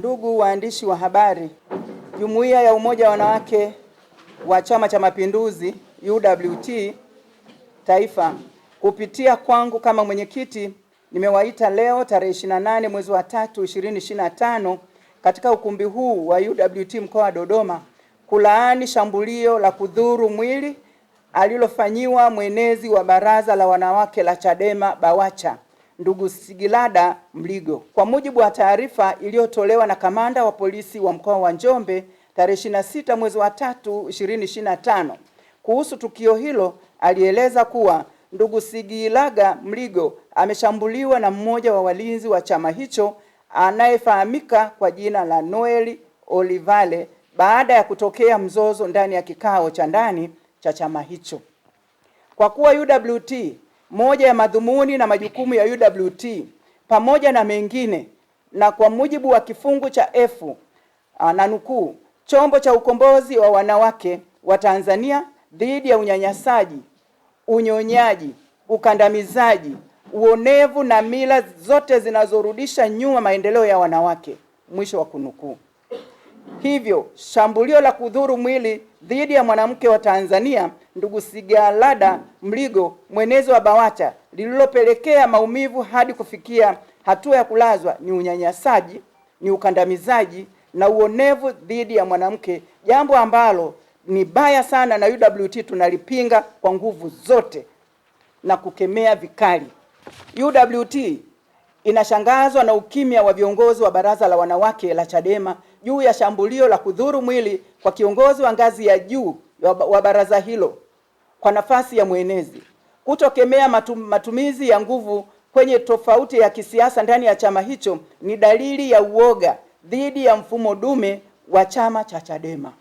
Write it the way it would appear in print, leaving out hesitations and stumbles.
Ndugu waandishi wa habari, Jumuiya ya Umoja wa Wanawake wa Chama cha Mapinduzi UWT Taifa, kupitia kwangu kama mwenyekiti, nimewaita leo tarehe 28 mwezi wa 3 2025 katika ukumbi huu wa UWT mkoa wa Dodoma kulaani shambulio la kudhuru mwili alilofanyiwa mwenezi wa Baraza la Wanawake la Chadema Bawacha, ndugu Sigilada Mligo. Kwa mujibu wa taarifa iliyotolewa na kamanda wa polisi wa mkoa wa Njombe tarehe 26 mwezi wa 3 2025 kuhusu tukio hilo, alieleza kuwa ndugu Sigilada Mligo ameshambuliwa na mmoja wa walinzi wa chama hicho anayefahamika kwa jina la Noel Olivale baada ya kutokea mzozo ndani ya kikao cha ndani cha chama hicho. Kwa kuwa UWT, moja ya madhumuni na majukumu ya UWT pamoja na mengine, na kwa mujibu wa kifungu cha F na nukuu, chombo cha ukombozi wa wanawake wa Tanzania dhidi ya unyanyasaji, unyonyaji, ukandamizaji, uonevu na mila zote zinazorudisha nyuma maendeleo ya wanawake, mwisho wa kunukuu. Hivyo, shambulio la kudhuru mwili dhidi ya mwanamke wa Tanzania ndugu Sigilada Mligo, mwenezi wa Bawacha, lililopelekea maumivu hadi kufikia hatua ya kulazwa, ni unyanyasaji, ni ukandamizaji na uonevu dhidi ya mwanamke, jambo ambalo ni baya sana, na UWT tunalipinga kwa nguvu zote na kukemea vikali. UWT inashangazwa na ukimya wa viongozi wa Baraza la Wanawake la Chadema juu ya shambulio la kudhuru mwili kwa kiongozi wa ngazi ya juu wa baraza hilo kwa nafasi ya mwenezi. Kutokemea matumizi ya nguvu kwenye tofauti ya kisiasa ndani ya chama hicho ni dalili ya uoga dhidi ya mfumo dume wa chama cha Chadema.